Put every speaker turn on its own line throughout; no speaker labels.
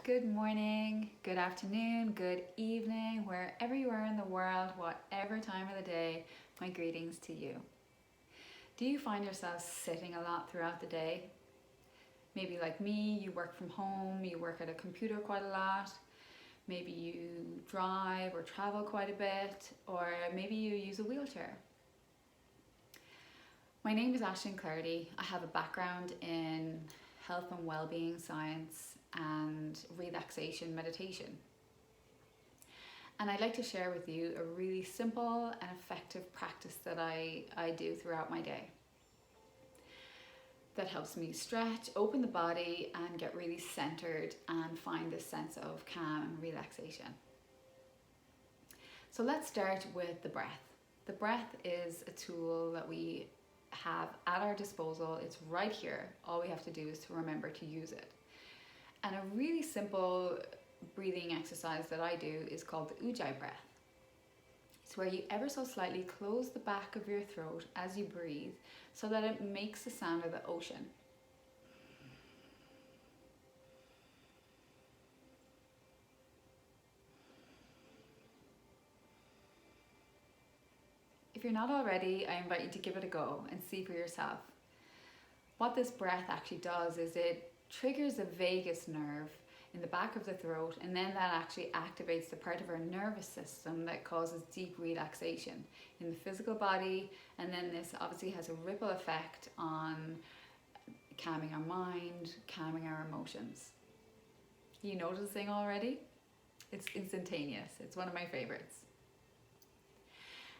Good morning, good afternoon, good evening, wherever you are in the world, whatever time of the day, my greetings to you. Do you find yourself sitting a lot throughout the day? Maybe like me, you work from home, you work at a computer quite a lot, maybe you drive or travel quite a bit, or maybe you use a wheelchair. My name is Aisling Clardy. I have a background in health and well-being science and relaxation meditation. And I'd like to share with you a really simple and effective practice that I do throughout my day that helps me stretch, open the body, and get really centered and find this sense of calm and relaxation. So let's start with the breath. The breath is a tool that we have at our disposal. It's right here. All we have to do is to remember to use it. And a really simple breathing exercise that I do is called the Ujjayi breath. It's where you ever so slightly close the back of your throat as you breathe so that it makes the sound of the ocean. If you're not already, I invite you to give it a go and see for yourself. What this breath actually does is it triggers the vagus nerve in the back of the throat, and then that actually activates the part of our nervous system that causes deep relaxation in the physical body, and then this obviously has a ripple effect on calming our mind, calming our emotions. You noticing already? It's instantaneous. It's one of my favorites.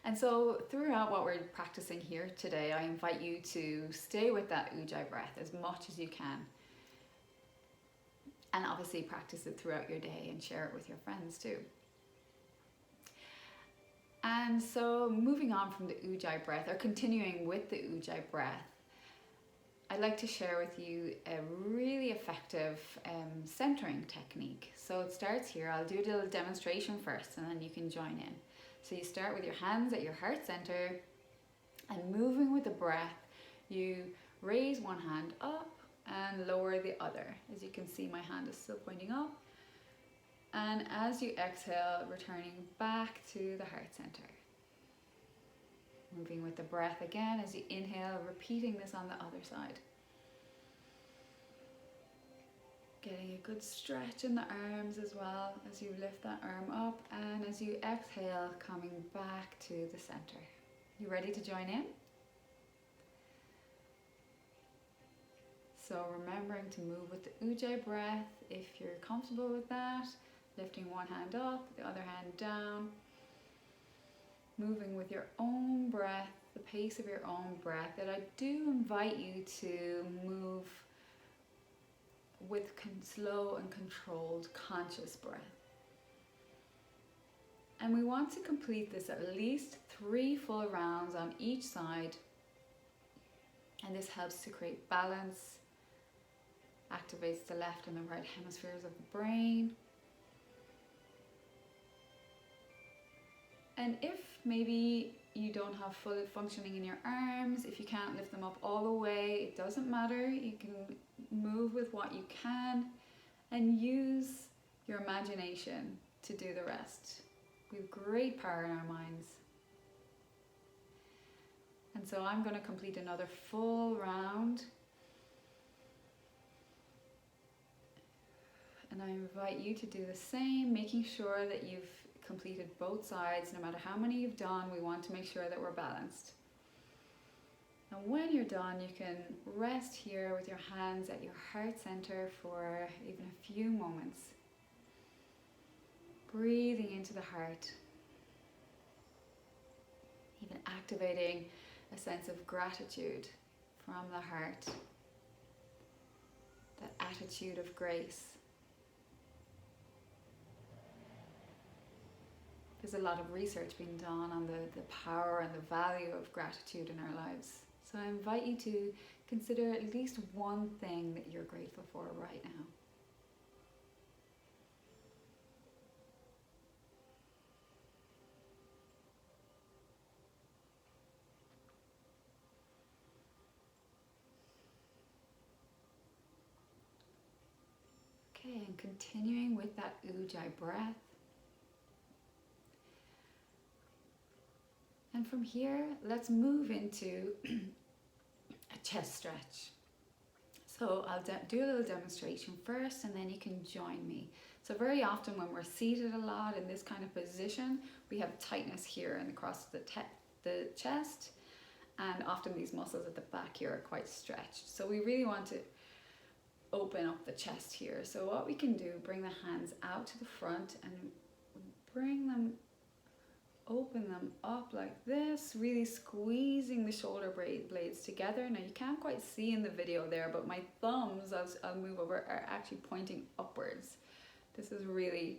And so throughout what we're practicing here today, I invite you to stay with that Ujjayi breath as much as you can. And obviously practice it throughout your day and share it with your friends too. And so moving on from the Ujjayi breath, or continuing with the Ujjayi breath, I'd like to share with you a really effective centering technique. So it starts here. I'll do a little demonstration first and then you can join in. So you start with your hands at your heart center, and moving with the breath, you raise one hand up and lower the other. As you can see, my hand is still pointing up. And as you exhale, returning back to the heart center. Moving with the breath again as you inhale, repeating this on the other side. Getting a good stretch in the arms as well as you lift that arm up, and as you exhale, coming back to the center. You ready to join in? So remembering to move with the Ujjayi breath if you're comfortable with that, lifting one hand up, the other hand down, moving with your own breath, the pace of your own breath, that I do invite you to move with slow and controlled conscious breath. And we want to complete this at least 3 full rounds on each side, and this helps to create balance, activates the left and the right hemispheres of the brain. And if maybe you don't have full functioning in your arms, if you can't lift them up all the way, it doesn't matter. You can move with what you can and use your imagination to do the rest. We have great power in our minds. And so I'm going to complete another full round. And I invite you to do the same, making sure that you've completed both sides. No matter how many you've done, we want to make sure that we're balanced. And when you're done, you can rest here with your hands at your heart center for even a few moments. Breathing into the heart. Even activating a sense of gratitude from the heart. That attitude of grace. There's a lot of research being done on the power and the value of gratitude in our lives. So I invite you to consider at least one thing that you're grateful for right now. Okay, and continuing with that ujjayi breath. And from here, let's move into a chest stretch. So I'll do a little demonstration first, and then you can join me. So very often when we're seated a lot in this kind of position, we have tightness here and across the chest, and often these muscles at the back here are quite stretched. So we really want to open up the chest here. So what we can do, bring the hands out to the front and bring them, open them up like this, really squeezing the shoulder blades together. Now you can't quite see in the video there, but my thumbs, I'll move over, are actually pointing upwards. This is really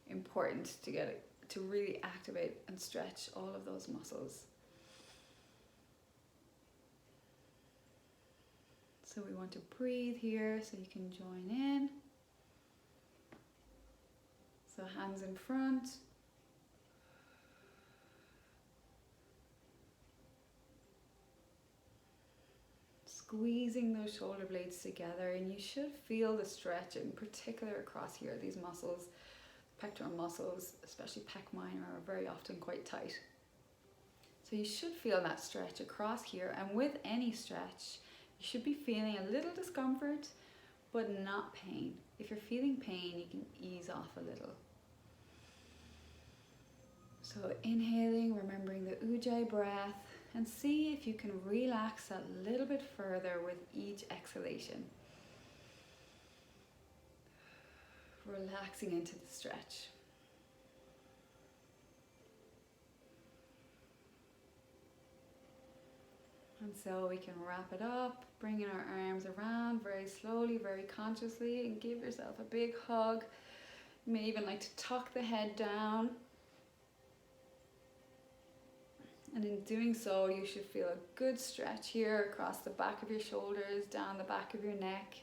important to get it, to really activate and stretch all of those muscles. So we want to breathe here, so you can join in. So hands in front. Squeezing those shoulder blades together, and you should feel the stretch in particular across here. These muscles, pectoral muscles, especially pec minor, are very often quite tight. So you should feel that stretch across here, and with any stretch, you should be feeling a little discomfort, but not pain. If you're feeling pain, you can ease off a little. So inhaling, remembering the ujjayi breath, and see if you can relax a little bit further with each exhalation. Relaxing into the stretch. And so we can wrap it up, bringing our arms around very slowly, very consciously, and give yourself a big hug. You may even like to tuck the head down. And in doing so, you should feel a good stretch here across the back of your shoulders, down the back of your neck.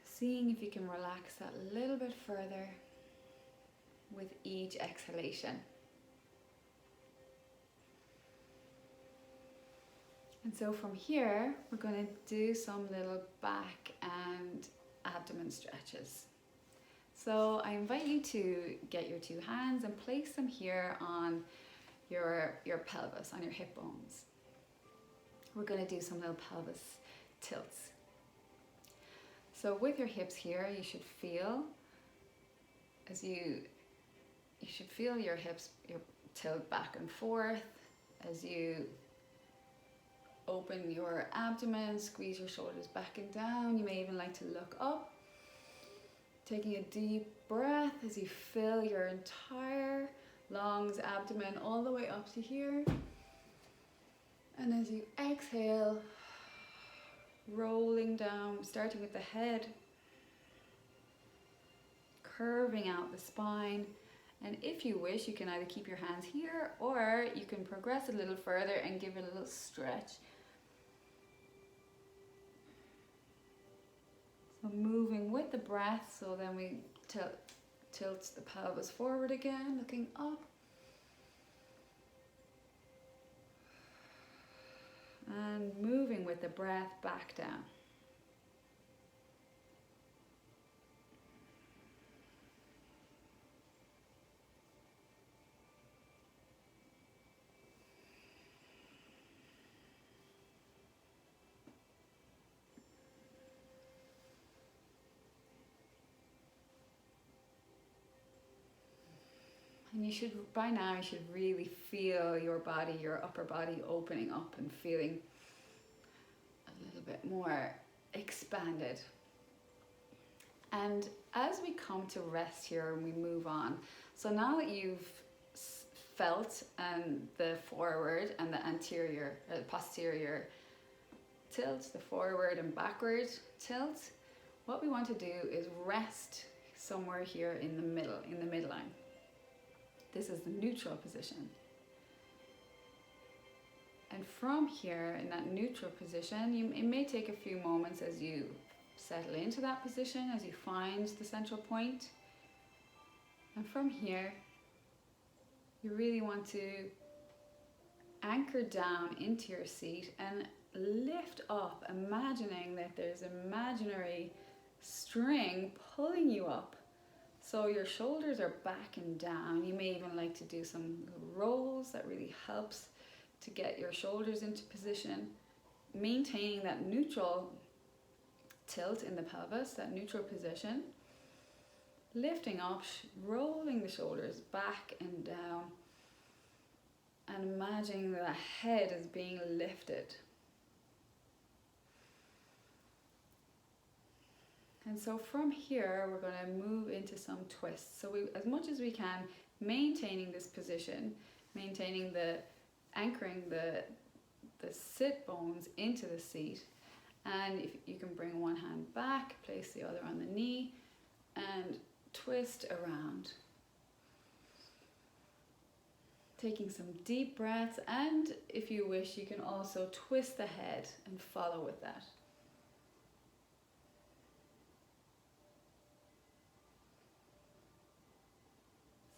Seeing if you can relax that a little bit further with each exhalation. And so from here, we're going to do some little back and abdomen stretches. So I invite you to get your two hands and place them here on your pelvis, on your hip bones. We're going to do some little pelvis tilts. So with your hips here, you should feel your hips tilt back and forth as you open your abdomen, squeeze your shoulders back and down. You may even like to look up, taking a deep breath as you fill your entire lungs, abdomen, all the way up to here. And as you exhale, rolling down, starting with the head, curving out the spine. And if you wish, you can either keep your hands here, or you can progress a little further and give it a little stretch. So moving with the breath, so then we tilt the pelvis forward again, looking up. And moving with the breath back down. And by now you should really feel your body, your upper body opening up and feeling a little bit more expanded. And as we come to rest here and we move on, so now that you've felt the forward and the anterior, posterior tilt, the forward and backward tilt, what we want to do is rest somewhere here in the middle, in the midline. This is the neutral position. And from here, in that neutral position, it may take a few moments as you settle into that position, as you find the central point. And from here, You really want to anchor down into your seat and lift up, imagining that there's an imaginary string pulling you up. So your shoulders are back and down. You may even like to do some rolls. That really helps to get your shoulders into position, maintaining that neutral tilt in the pelvis, that neutral position. Lifting up, rolling the shoulders back and down, and imagining the head is being lifted. And so from here, we're going to move into some twists. So as much as we can, maintaining this position, maintaining anchoring the sit bones into the seat. And if you can bring one hand back, place the other on the knee, and twist around. Taking some deep breaths, and if you wish, you can also twist the head and follow with that.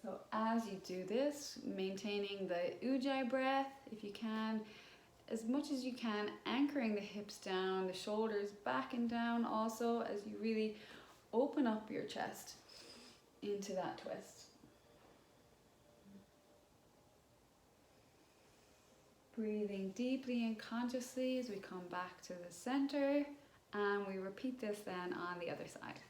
So as you do this, maintaining the ujjayi breath, if you can, as much as you can, anchoring the hips down, the shoulders back and down also, as you really open up your chest into that twist. Breathing deeply and consciously as we come back to the center, and we repeat this then on the other side.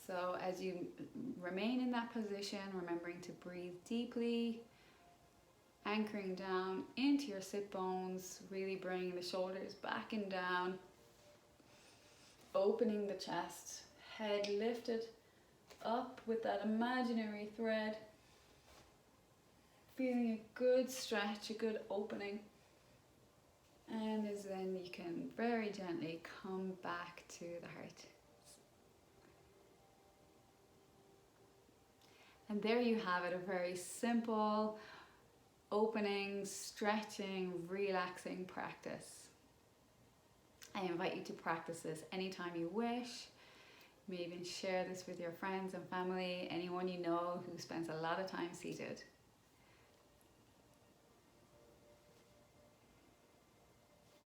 So as you remain in that position, remembering to breathe deeply, anchoring down into your sit bones, really bringing the shoulders back and down, opening the chest, head lifted up with that imaginary thread, feeling a good stretch, a good opening. And as then you can very gently come back to the heart. And there you have it, a very simple opening, stretching, relaxing practice. I invite you to practice this anytime you wish. You may even share this with your friends and family, anyone you know who spends a lot of time seated.